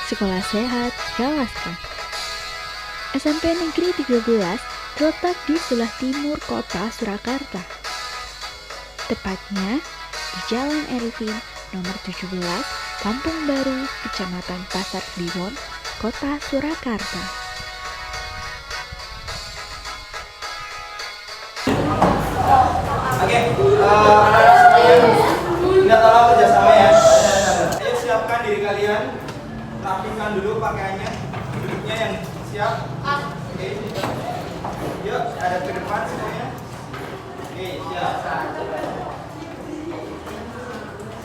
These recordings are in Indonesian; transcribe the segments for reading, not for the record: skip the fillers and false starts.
Sekolah Sehat Galastra. SMP Negeri 13 terletak di sebelah timur kota Surakarta. Tepatnya di Jalan Erifin nomor 17, Kampung Baru, Kecamatan Pasar Kliwon, Kota Surakarta. Oke, anak-anak semuanya, minta tolong kerjasama ya. Ayo siapkan diri kalian, rapikan dulu pakaiannya, duduknya yang siap. Oke, yuk ada ke depan semuanya. Oke, siap.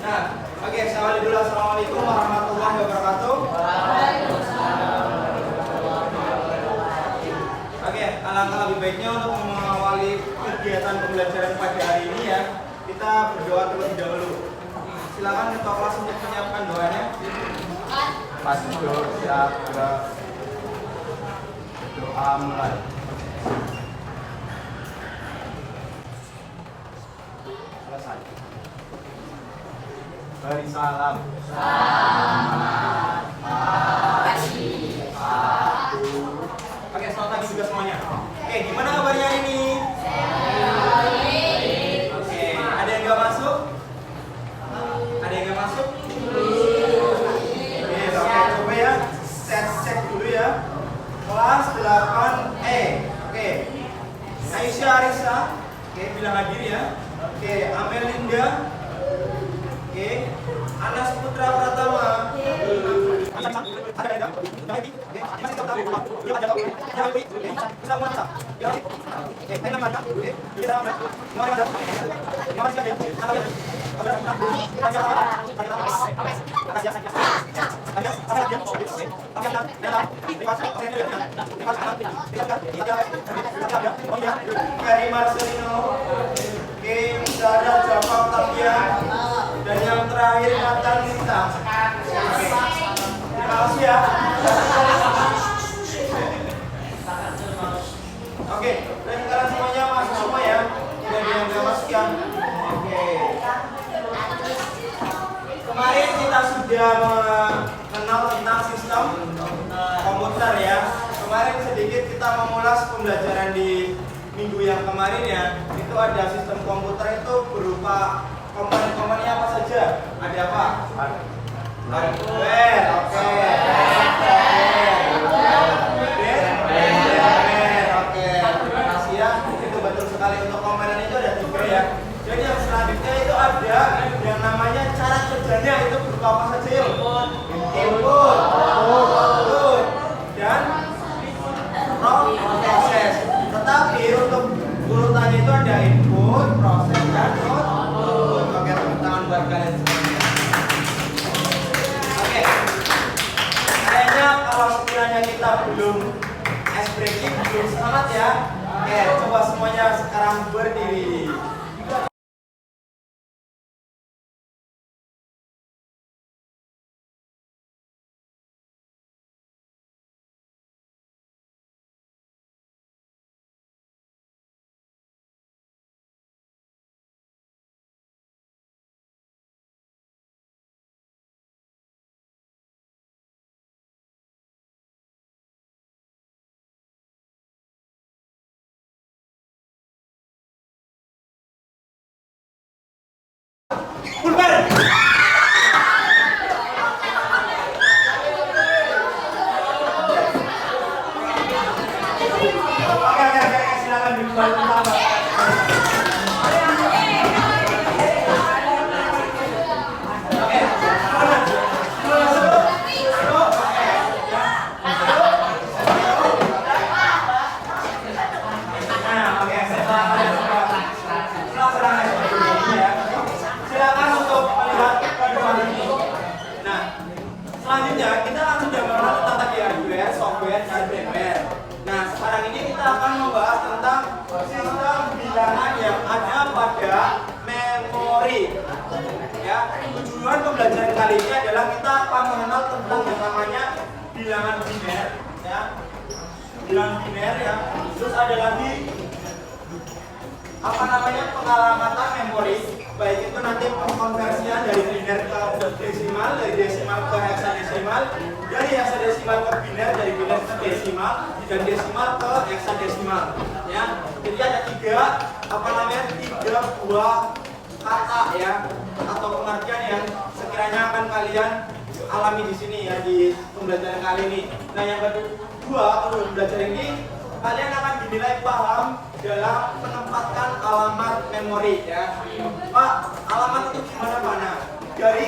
Nah, oke, saya awali dulu. Assalamualaikum warahmatullahi wabarakatuh. Oke, alangkah lebih baiknya untuk mengawali kegiatan pembelajaran pada hari ini ya, kita berdoa terlebih dahulu. Silakan ketua kelas untuk menyiapkan doanya. Pas itu siap gerak. Doa mulai. Selesai. Beri salam. Oke, selamat pagi juga semuanya. Oke, gimana kabarnya hari ini? Oke, ada yang nggak masuk? Ada yang nggak masuk? Oke, coba ya, cek dulu ya. Kelas 8E. Oke, Aisyah Arisa. Oke, bilang hadir ya. Oke, Amelinda. Oke, Anas Putra Pratama. Dari Marcelino, oke, Zara Jafar Tabian, dan yang terakhir Nathan Nita. Terima kasih ya. Oke, dan kalian semuanya masuk semua ya. Tidak ada yang nggak masuk ya. Oke. Kemarin kita sudah mengenal tentang sistem komputer ya. Kemarin sedikit kita mengulas pembelajaran di minggu yang kemarin ya. Itu ada sistem komputer itu berupa komponen-komponennya apa saja? Ada apa? Hardware, oke. Oke, terima kasih ya. Itu betul sekali, untuk komponen itu ada 3 ya. Jadi yang selanjutnya itu ada yang namanya cara kerjanya, itu berupa apa saja yuk? Input, output, dan proses. Tetapi untuk urutannya itu ada input, proses, dan output. Oke, tepuk tangan buat kalian semua. Oke, kayaknya kalau sekiranya kita belum ice breaking, belum semangat ya. Oke, coba semuanya sekarang berdiri. Pulbar. Oke, silakan dibantu tambah. Selanjutnya kita akan mengenal tentang tadi hardware, software, dan firmware. Nah, sekarang ini kita akan membahas tentang sistem bilangan yang ada pada memori. Ya, tujuan pembelajaran kali ini adalah kita akan mengenal tentang yang namanya bilangan biner, ya, bilangan biner ya. Terus ada lagi apa namanya pengalamatan memori, baik itu nanti pengkonversian dari biner ke desimal, dari desimal ke hexadesimal. heksadesimal, dari heksadesimal ke biner, dari biner ke desimal, dan desimal ke heksadesimal. Ya, jadi ada tiga buah kata ya atau pengertian yang sekiranya akan kalian alami di sini ya di pembelajaran kali ini. Nah, yang kedua untuk belajar ini kalian akan dinilai paham dalam menempatkan alamat memori ya. Pak, alamat itu gimana Pak? Nah, dari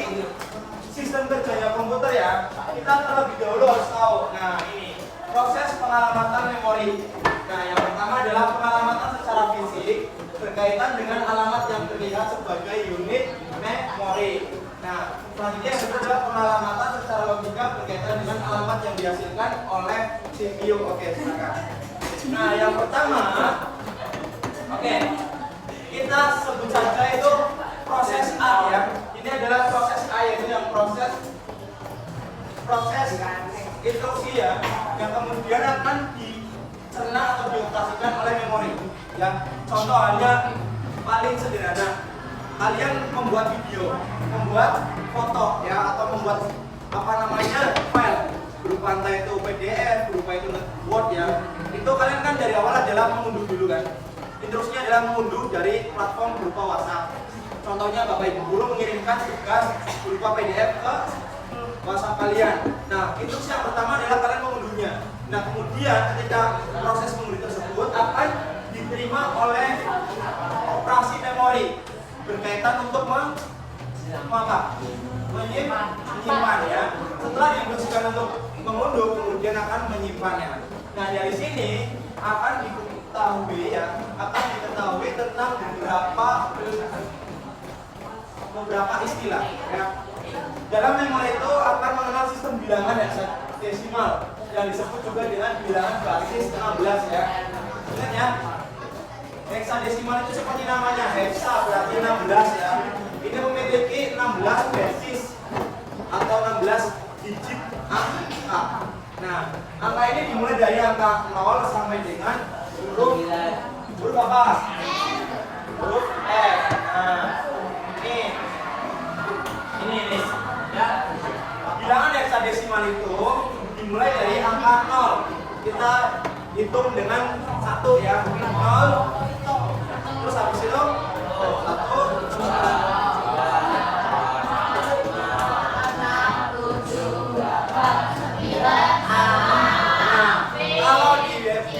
sistem kerjanya komputer ya, kita terlebih dahulu harus tahu. Nah, ini proses pengalamatan memori. Nah, yang pertama adalah pengalamatan secara fisik berkaitan dengan alamat yang terlihat sebagai unit memori. Nah, selanjutnya yang kedua adalah pengalamatan secara logika berkaitan dengan alamat yang dihasilkan oleh CPU. Oke, silakan. Nah, yang pertama, oke, kita sebut saja itu proses A ya. Ini adalah proses A, yaitu yang proses instruksi ya, yang kemudian akan dicerna atau dioperasikan oleh memori. Ya, contoh hanya paling sederhana, kalian membuat video, membuat foto ya, atau membuat file berupa entah itu PDF, berupa itu Word ya. Itu kalian kan dari awal adalah mengunduh dulu kan. Instruksinya adalah mengunduh dari platform berupa WhatsApp. Contohnya Bapak Ibu guru mengirimkan tugas berupa PDF ke WhatsApp kalian. Nah, instruksi yang pertama adalah kalian mengunduhnya. Nah, kemudian ketika proses mengunduh tersebut akan diterima oleh operasi memori berkaitan untuk menyimpan ya. Setelah diinstruksikan untuk mengunduh, kemudian akan menyimpannya. Nah, dari sini akan diketahui tentang beberapa istilah ya. Dalam memori itu akan mengenal sistem bilangan heksadesimal yang disebut juga dengan bilangan basis 16 ya. Ingat ya, heksadesimal itu seperti namanya, heksa berarti 16 ya. Ini memiliki 16 basis atau 16 digit angka. Nah, angka ini dimulai dari angka 0 sampai dengan huruf apa? Huruf F. Nah, ini ya. Bilangan heksadesimal itu dimulai dari angka 0. Kita hitung dengan 1 ya. 0. Terus habis itu 1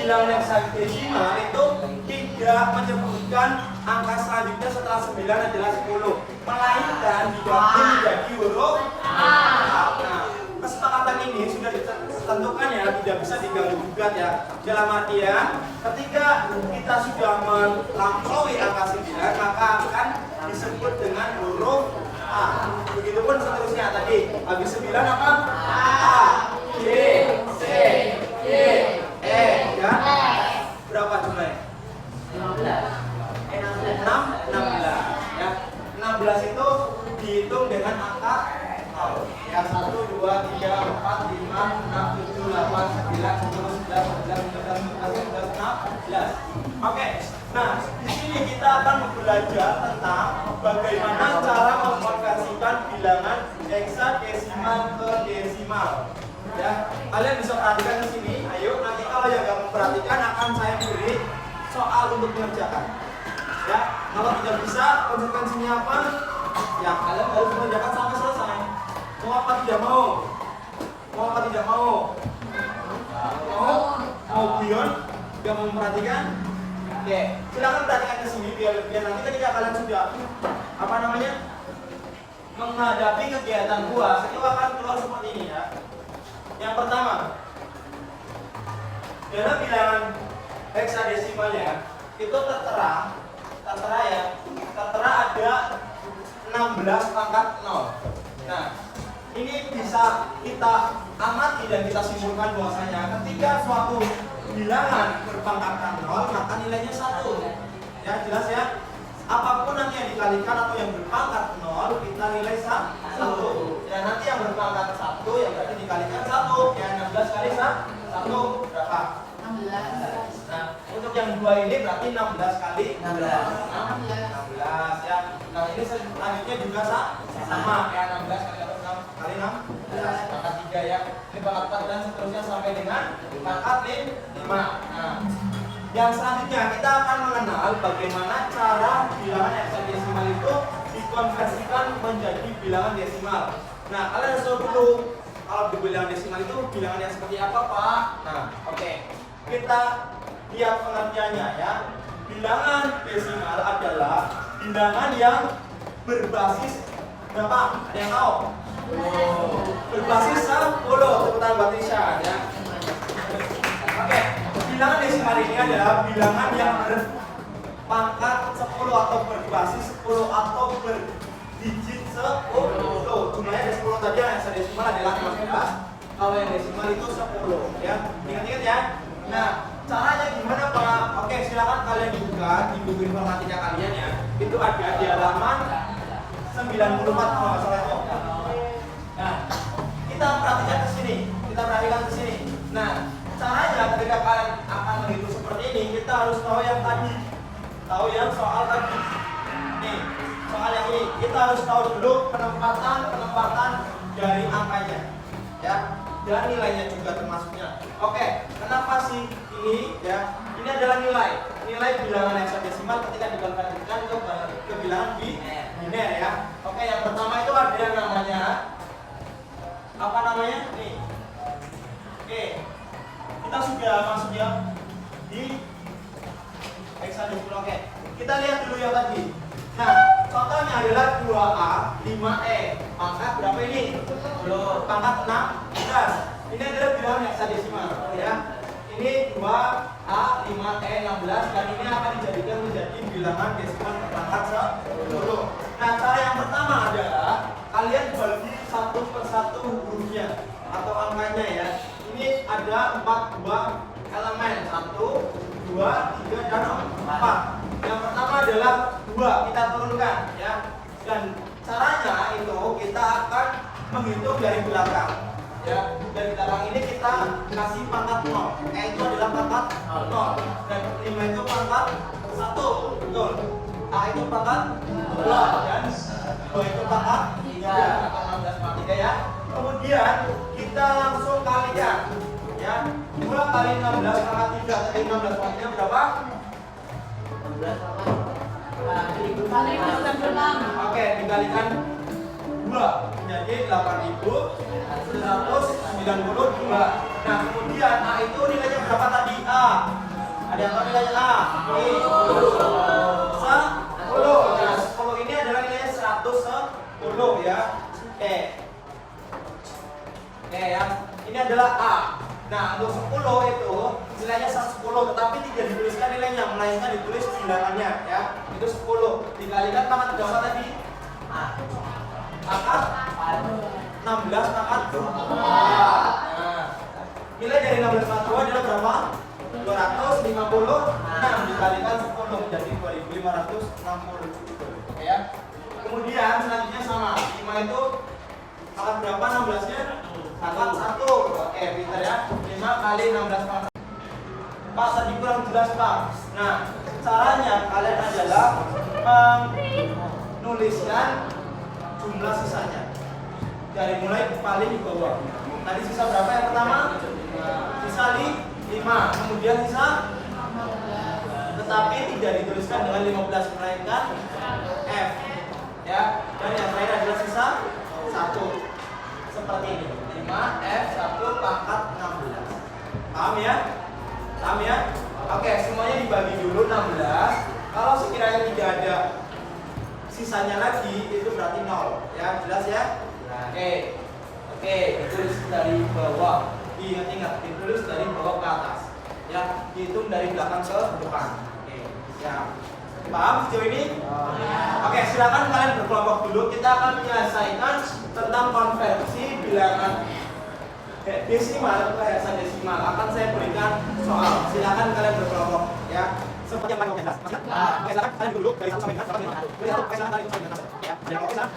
bilangan heksadesimal itu tidak menyebutkan angka selanjutnya setelah 9 adalah 10, melainkan digabung menjadi huruf A. Nah, kesepakatan ini sudah ditentukan ya, tidak bisa diganggu gugat ya. Dalam artian ketika kita sudah melampaui angka 9, maka akan disebut dengan huruf A. Begitupun seterusnya tadi, habis 9 apa? A, B, C, D, E ya. Berapa jumlahnya? 16 ya. 16 itu dihitung dengan angka 0 ya. 1, 2, 3, 4, 5, 6, 7, 8, 9, 10, 11, 12, 13, 14, 15, 16. Oke, nah di sini kita akan belajar tentang bagaimana cara mengkonversikan bilangan heksadesimal ke desimal. Ya, kalian bisa perhatikan di sini. Ayo, nanti kalau yang nggak memperhatikan akan saya beri soal untuk mengerjakan. Ya, kalau tidak bisa konsekuensinya apa? Ya, kalian harus mengerjakan sampai selesai. Mau apa tidak mau? Mau apa tidak mau? Mau Bion? Nggak mau memperhatikan? Oke, silakan perhatikan ke sini biar nanti ketika kalian sudah menghadapi kegiatan buah, itu akan keluar seperti ini ya. Yang pertama, dalam bilangan heksadesimalnya itu tertera ada 16 pangkat 0. Nah, ini bisa kita amati dan kita simpulkan bahwasanya ketika suatu bilangan berpangkat 0 maka nilainya 1. Ya, jelas ya. Apapun nanti yang dikalikan atau yang berpangkat 0 kita nilai 1. Ya, nanti yang berpangkat 1 yang berarti dikalikan 1. Ya, 16 kali 1 berapa? 16. Nah, untuk yang dua ini berarti 16 kali 16 ya. Nah, ini selanjutnya juga sama ya, 16 kali 6 kali 16 pangkat 3 3 ya. Ini pangkat 4 dan seterusnya sampai dengan pangkat 5. Nah, yang selanjutnya kita akan mengenal bagaimana cara bilangan hexadesimal itu dikonversikan menjadi bilangan desimal. Nah, kalian harus tahu dulu kalau di bilangan desimal itu bilangan yang seperti apa, Pak? Nah, oke. Kita lihat pengertiannya ya. Bilangan desimal adalah bilangan yang berbasis berapa? Ada yang tahu? Berbasis 10. Teputan buat Tisha ya. Oke. Bilangan desimal ini adalah bilangan yang berpangkat 10 atau berbasis 10 atau berdigit 10. Jumlahnya ada 10 tadi, yang hexadesimal adalah 15. Kalau yang desimal itu 10 ya. Ingat-ingat ya. Nah, caranya gimana Pak? Oke, silakan kalian buka di buku informatika kalian ya. Itu ada di halaman 94 kalau nggak salah itu. Nah, kita perhatikan ke sini. Nah, caranya ketika kalian akan menghitung seperti ini, kita harus tahu yang tadi. Tahu yang soal tadi. Nih, soal yang ini kita harus tahu dulu penempatan dari angkanya. Ya, dan nilainya juga termasuknya. Oke, kenapa sih ini ya? Ini adalah nilai bilangan hexadesimal ketika dikonversikan ke bilangan biner ya. Oke, yang pertama itu ada yang namanya apa namanya? Nih. Oke. Kita sudah masuk ya di hexadesimal. Oke. Kita lihat dulu yang tadi. Nah, contohnya adalah 2A, 5E. Pangkat berapa ini? Pangkat 16. Ini adalah bilangan hexadesimal ya. Ini 2A, 5E, 16 dan ini akan dijadikan menjadi bilangan desimal pangkat 10. Nah, cara yang pertama adalah kalian bagi satu persatu hurufnya atau angkanya ya. Ini ada 4 buah elemen, 1, 2, 3 dan 4. Yang pertama adalah 2, kita turunkan ya. Dan caranya itu kita akan menghitung dari belakang. Ya, dari belakang ini kita kasih pangkat 0. Itu adalah pangkat 0. Dan 5 itu pangkat 1. Betul. A itu pangkat 2 dan B itu pangkat 3 atau 16 pangkat 3 ya. Kemudian kita langsung kalikan ya. 2 kali 16 pangkat 3 tadi 16 pangkatnya berapa? 16 Oke, dikalikan 2 jadi 8.192. Nah, kemudian A itu nilainya berapa tadi? A. Ada yang tahu nilainya A? Ini 10. Nah, 10 ini adalah nilainya 110 ya. Oke ya. Ini adalah A. Nah, untuk 10 itu nilainya 110 tetapi tidak dituliskan nilainya, melainkan ditulis bilangannya ya. Itu 10 dikalikan pangkat berapa tadi? Pangkat 16 pangkat 2. Nah, nilai dari 16 pangkat 2 adalah berapa? 256 dikalikan 10 menjadi 2560. Oke ya. Kemudian selanjutnya sama. 5 itu pangkat berapa 16-nya? Pangkat 1. Oke, pintar ya. 5 kali 16 pangkat. Pak, tadi kurang jelas, Pak. Nah, caranya kalian adalah menuliskan jumlah sisanya. Dari mulai paling di bawah. Tadi sisa berapa yang pertama? Sisa 5. Kemudian sisa tetapi tidak dituliskan dengan 15 melainkan F. Ya. Dan yang terakhir adalah sisa 1. Seperti ini. 5 F 1 pangkat 16. Paham ya? Paham ya? Oke, semuanya dibagi dulu 16. Kalau sekiranya tidak ada sisanya lagi itu berarti 0. Ya, jelas ya? Oke, ditulis dari bawah. Ingat-ingat, ditulis dari bawah ke atas. Ya, dihitung dari belakang ke depan. Oke, siap. Paham sejauh ini? Oke, silakan kalian berkelompok dulu. Kita akan menyelesaikan tentang konversi bilangan desimal ke hexadesimal. Akan saya berikan soal. Silakan kalian berkelompok. Ya, seperti yang paling jelas. Oke, silakan kalian dulu dari 1 sampai 5. Oke, silakan kalian sampai 5. Ya, jangan oke, silakan.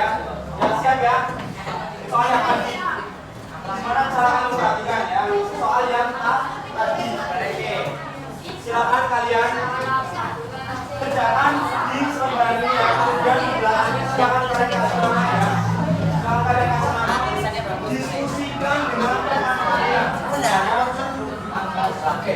ya. Ya siap ya. Soal yang tadi. Gimana cara kamu perhatikan ya? Soal yang tadi. Oke. Silakan kalian kerjakan di selembarannya ya. Kemudian di belakangnya silakan kalian kasih nama ya. Silakan kalian kasih nama. Diskusikan dengan teman kalian. Oke.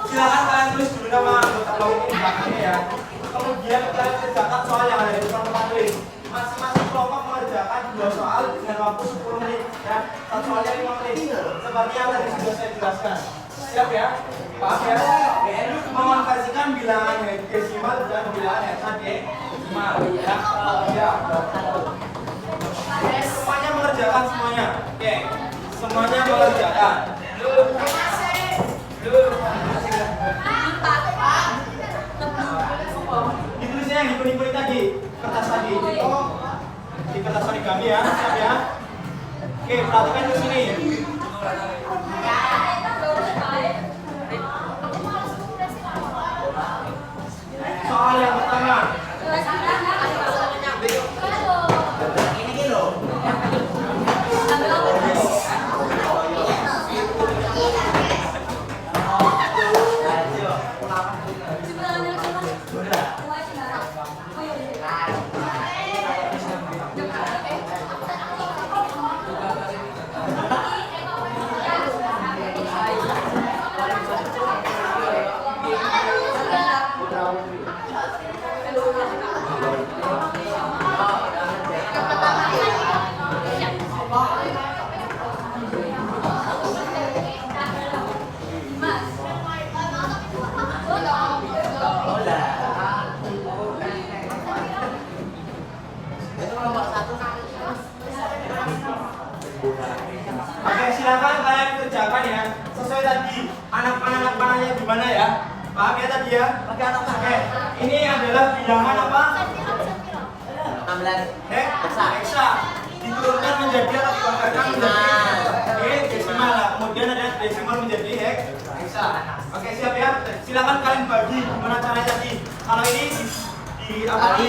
Silakan kalian tulis dulu nama anggota kelompok di belakangnya ya. Kemudian kalian kerjakan soal yang ada di depan tempat tulis. Masing-masing kelompok mengerjakan 2 soal dengan waktu 10 menit ya. Satu soalnya 5 menit. Seperti yang tadi sudah saya jelaskan. Siap ya? Paham ya? Mengonversikan bilangan desimal dan bilangan hexadesimal ya. Siap. Semuanya mengerjakan semuanya. Oke. Semuanya mengerjakan. Ditulisnya yang dikuning-kuning tadi, kertas tadi. Oh, di kertas origami ya, siap ya. Oke, perhatikan di sini. Soal yang pertama. Oke, silakan kalian kerjakan ya. Sesuai tadi, anak panahnya gimana ya? Paham ya tadi ya? Oke, ini adalah bilangan apa? 16 Hexa. Diturunkan menjadi atau dikongkarkan menjadi desimal lah. Kemudian ada desimal menjadi hexa. Oke, siap ya? Silakan kalian bagi gimana caranya tadi. Kalau ini di apa?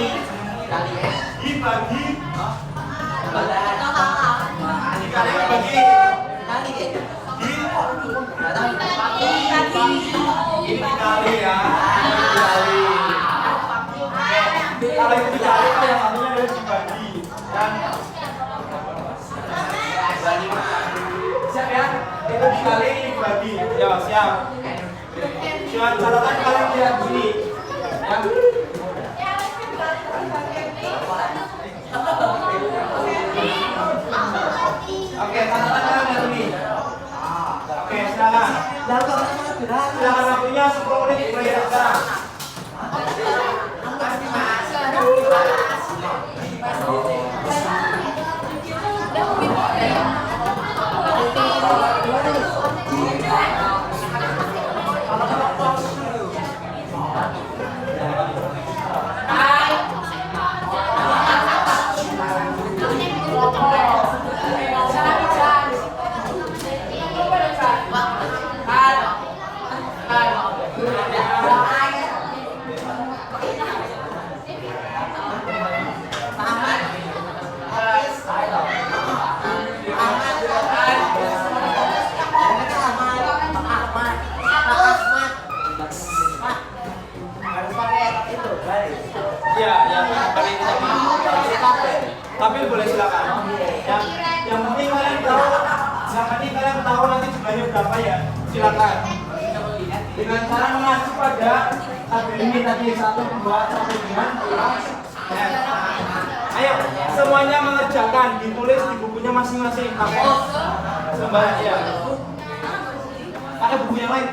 Dibagi. Dikali bagi. Ini dikali ya. Kalau itu dikali, yang satunya adalah dibagi. Dan siap ya? Itu dikali, ini dibagi. Ya, siap. Siap, catatan kalian lihat sini. Ya. Oke, catatan kalian lihat sini. Oke, silakan. Silakan waktunya 10 menit mulai dari sekarang. Tapi boleh silakan. Yang penting kalian tahu nanti jumlahnya berapa ya. Silakan. Dengan cara mengacu pada tabel ini tadi 1, 2 sampai dengan F. Ayo, semuanya mengerjakan, ditulis di bukunya masing-masing pakai sembarang ya. Pakai buku yang lain.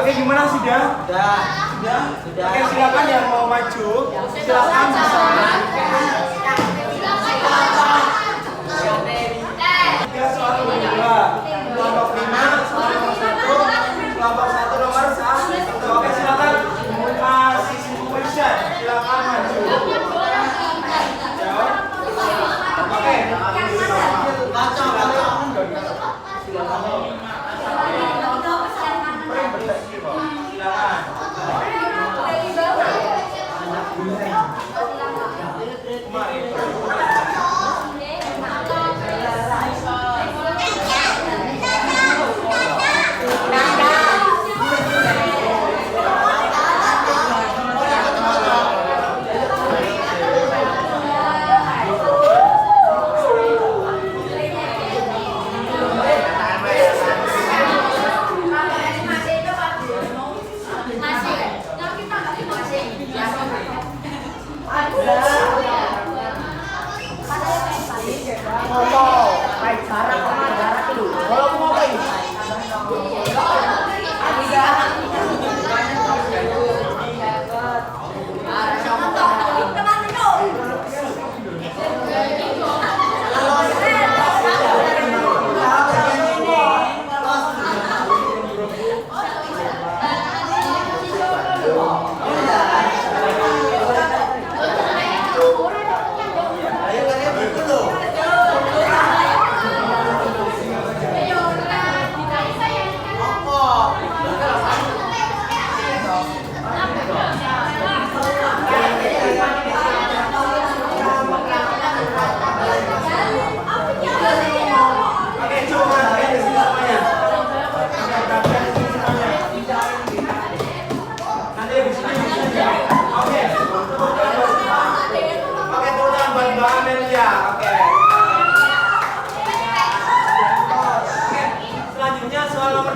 Oke, gimana sudah? Sudah. Oke, silakan yang mau maju. Silakan bisa. Tiga soal kedua. Kelompok 5, soal nomor 1. Kelompok 1 nomor 1. Oke, silakan sisi question. Silakan maju. Jauh. Oke. Silakan.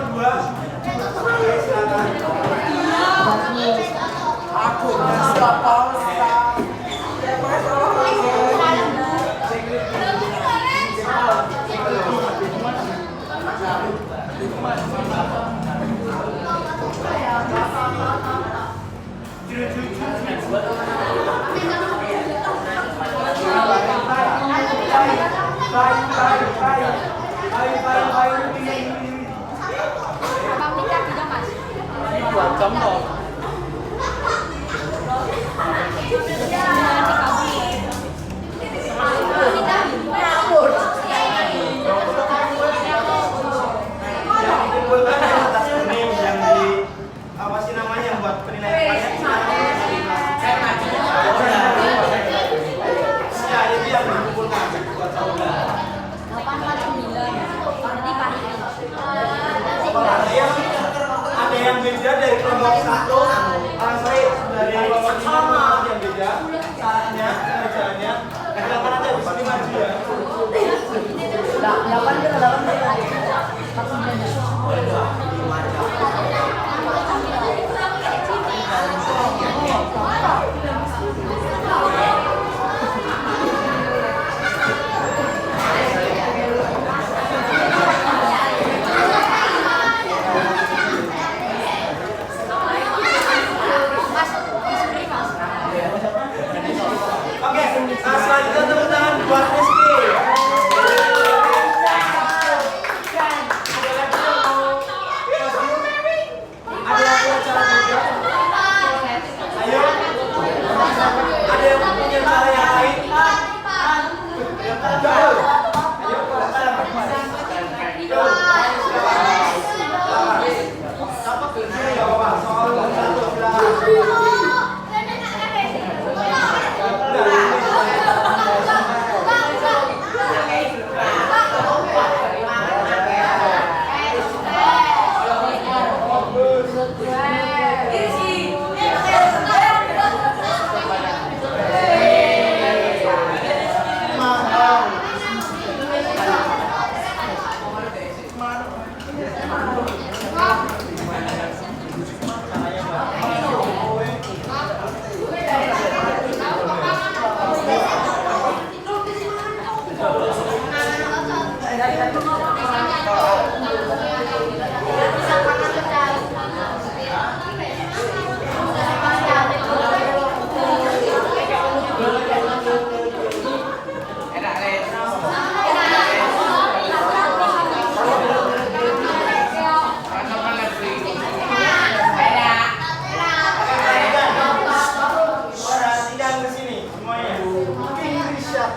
berdua. Oke, silakan. Aku siapa Ustaz? Contoh. Dikumpulkan di atas kuning yang di apa sih namanya yang buat penilaian ya itu yang dikumpulkan buat saudara. Ada yang beda dari kelompok satu, sorry dari kelompok lima yang beda caranya pengerjaannya. Silakan aja di sini maju ya. Oke, selanjutnya tepuk tangan buat Rizky. Ada yang punya cara beda? Ayo. Ada yang punya cara yang lain? Ayo.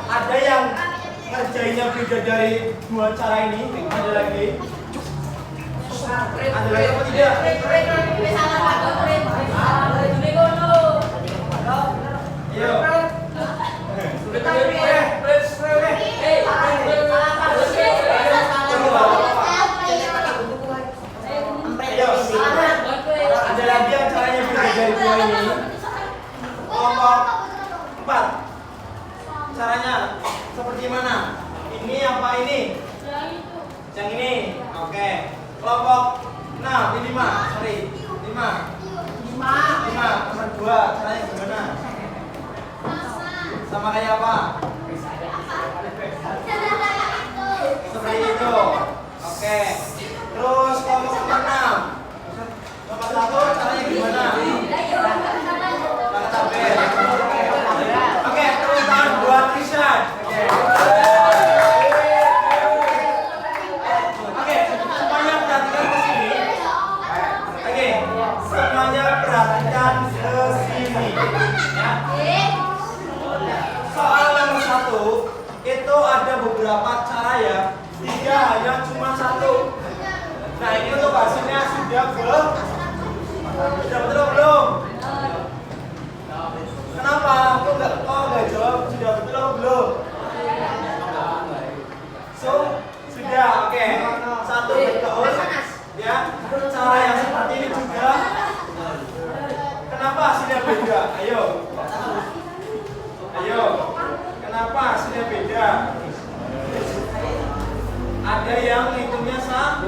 Ada yang ngerjainnya beda dari dua cara ini? Ada lagi? Ada lagi apa tidak? Ayo. Ada lagi yang caranya beda dari dua ini? Kelompok 4. Caranya seperti mana? Ini apa ini? Yang ini. Oke. Kelompok 6, ini 5. Sorry. 5. 5 nomor 2. Caranya gimana? Sama kayak apa? Seperti itu. Oke. Terus kelompok nomor 6. Nomor 1 caranya gimana? Pakai tabel. Oke, terus tangan buat Krishan. Oke, semuanya perhatikan ke sini. Oke, semuanya perhatikan ke sini. Ya. Soal nomor 1 itu ada beberapa cara ya. Tidak hanya cuma satu. Nah, ini untuk hasilnya sudah betul belum? Kenapa? Kok nggak jawab sudah betul atau belum? So, sudah, oke. Satu betul. Ya, cara yang seperti ini juga. Kenapa hasilnya beda? Ayo. Kenapa hasilnya beda? Ada yang hitungnya salah.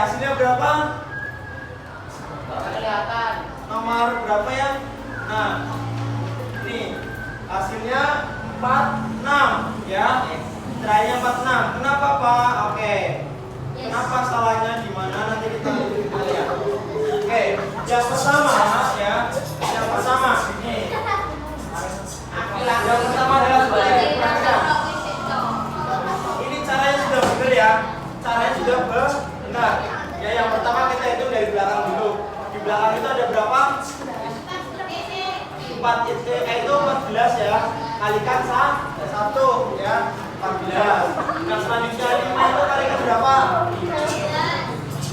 hasilnya berapa? Kelihatan. Nomor berapa ya? Nah, ini hasilnya 46 ya. Terakhirnya 46. Kenapa Pak? Oke. Kenapa salahnya di mana? Nanti kita lihat. Oke, yang pertama ya. Yang pertama ini. Yang pertama adalah seperti ini. Perhatikan. Ini caranya sudah benar ya. Caranya sudah benar. Ya, yang pertama kita hitung dari belakang dulu. Di belakang itu ada berapa? 4 itu 14 ya. Kalikan 1 ya. 14. Nah, selanjutnya 5 itu kalikan berapa?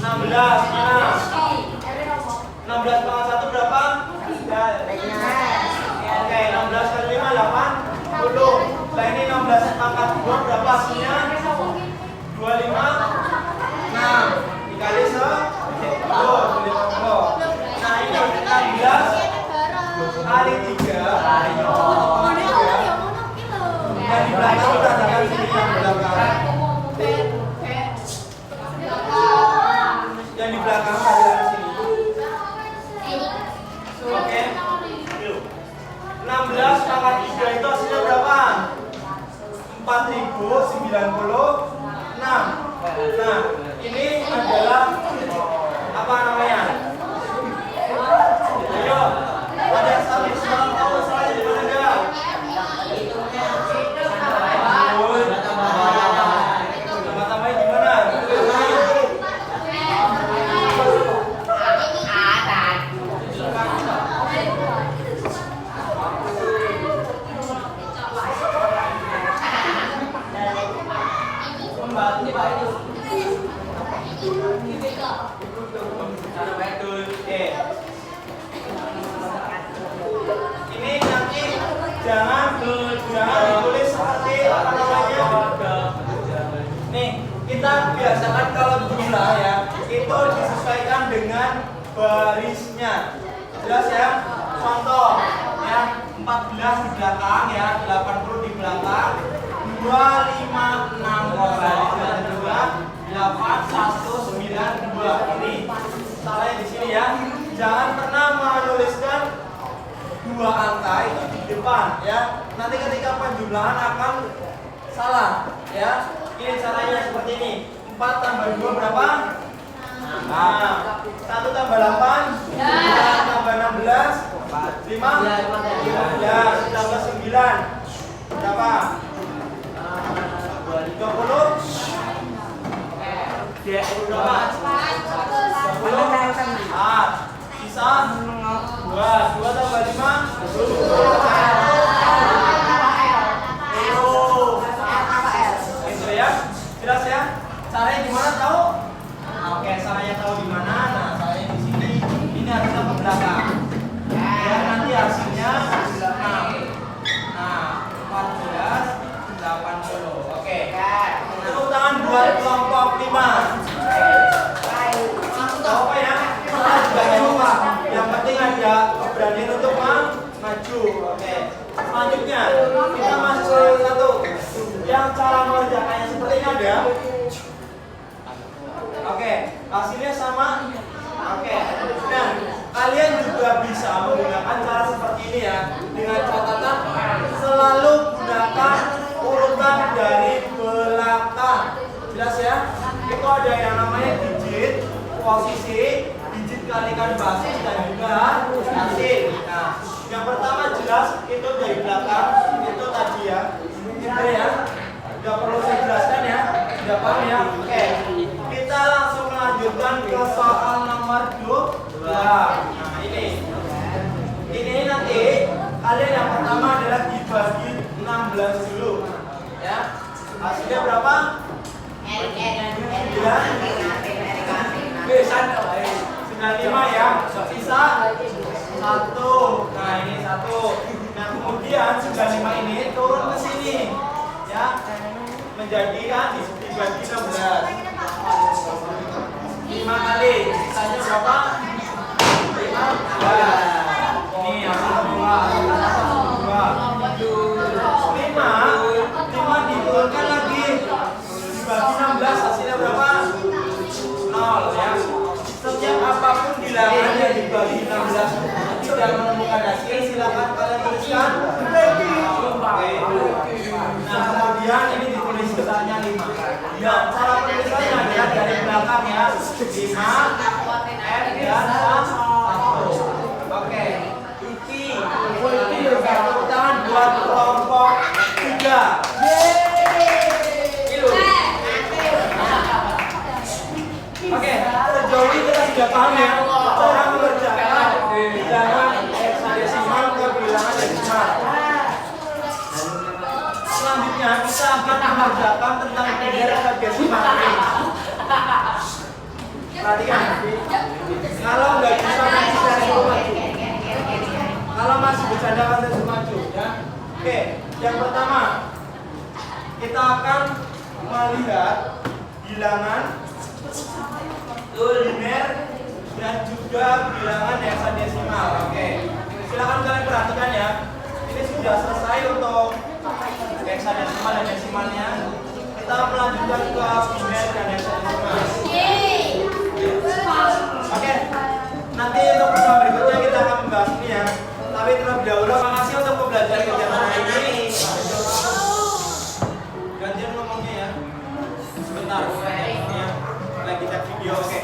16. Mana? 16 pangkat 1 berapa? 3. Oke, 16 kali 5 80. Nah, ini 16 pangkat 2 berapa hasilnya? 25. 6 dikali 10. Nah, ini 16 kali 3. Yang di belakang perhatikan sini yang belakang. Yang di belakang perhatikan sini. Oke. 16 pangkat 3 itu hasilnya berapa? 4096. Nah, ini adalah apa namanya? Ayo, ada satu soal tahu soalnya di mana enggak? Tambah-tambahnya gimana? Ini nanti jangan ditulis seperti apa namanya. Nih, kita biasakan kalau jumlah ya, itu disesuaikan dengan barisnya. Jelas ya? Contoh ya, 14 di belakang ya, 80 di belakang, 256 ini salahnya di sini ya. Jangan pernah menuliskan dua angka itu di depan ya. Nanti ketika penjumlahan akan salah ya. Ini caranya seperti ini. 4 tambah 2 berapa? Nah, 1 tambah 8, 2 tambah 16, 15 tambah 9 berapa? 20 berapa? 20 sisa 2 tambah 5 itu ya, jelas ya? Caranya gimana tahu? Oke, caranya tahu di mana? Nah, caranya di sini. Ini harusnya ke belakang. Ya, nanti hasilnya 6. Nah, 14 80. Oke. Tepuk tangan buat kelompok 5. Tahu apa ya? Jangan lupa. Yang penting ada keberanian untuk maju. Oke. Selanjutnya kita masuk ke satu. Yang cara mengerjakannya seperti ini ada. Oke, hasilnya sama. Oke. Nah, kalian juga bisa menggunakan cara seperti ini ya. Dengan catatan selalu gunakan urutan dari belakang. Jelas ya? Itu ada yang namanya digit, posisi, digit kalikan basis dan juga hasil. Nah, yang pertama jelas itu dari belakang, itu tadi ya. Gitu ya. Tidak perlu saya jelaskan ya. Sudah paham ya? Oke. Kita langsung melanjutkan ke soal nomor 2. Nah, ini nanti kalian yang pertama adalah dibagi 16 dulu. Ya. Hasilnya berapa? 95 ya. Sisa 1. Nah, ini 1. Nah, kemudian 95 ini turun ke sini. Ya. Menjadi kan dibagi 16. 5 kali. Sisanya berapa? 15. Ini hasil 2. 5 diturunkan lagi dibagi 16 hasilnya berapa? 0 ya. besarnya 5. Ya, cara penulisannya adalah dari belakang ya. 5 F dan 1. Oke. Iki. Tepuk tangan buat kelompok 3. Oke, sejauh ini kita sudah paham ya cara mengerjakan bilangan heksadesimal ke bilangan desimal. Selanjutnya kita akan mengerjakan tentang bilangan heksadesimal ini. Perhatikan, kalau nggak bisa nanti saya suruh maju. Kalau masih bercanda kan saya suruh maju ya. Oke, yang pertama kita akan melihat bilangan linear dan juga bilangan heksadesimal. Oke, silakan kalian perhatikan ya. Ini sudah selesai untuk heksadesimal dan desimalnya. Kita melanjutkan ke linear dan heksadesimal. Oke, nanti untuk pertemuan berikutnya kita akan membahas ini ya. Tapi terlebih dahulu, terima kasih untuk pembelajaran kegiatan hari ini. Gantian ngomongnya ya. Sebentar. Lagi cek video. Oke.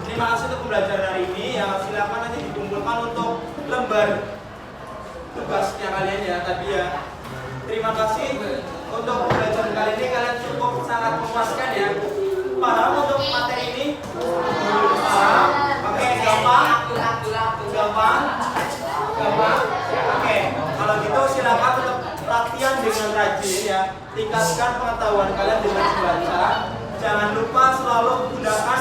Terima kasih untuk pembelajaran hari ini. Ya, silakan nanti dikumpulkan untuk lembar tugasnya kalian ya tadi ya. Terima kasih untuk pembelajaran kali ini, kalian cukup sangat memuaskan ya. Paham untuk materi ini? Paham? Oke, gampang? Gampang? Gampang? Oke, kalau gitu silakan tetap latihan dengan rajin ya. Tingkatkan pengetahuan kalian dengan membaca. Jangan lupa selalu gunakan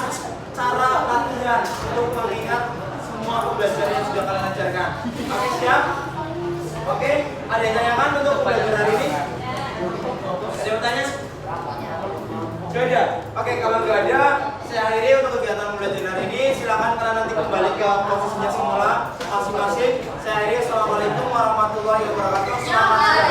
cara latihan untuk mengingat semua pembelajaran yang sudah kalian ajarkan. Oke, siap? Oke, ada yang tanyakan untuk pembelajaran hari ini? Ada yang bertanya? Gak ada? Oke, kalau nggak ada, saya akhiri untuk kegiatan pembelajaran hari ini. Silakan kalian nanti kembali ke posisinya semula masing-masing. Saya akhiri. Assalamualaikum warahmatullahi wabarakatuh. Selamat siang.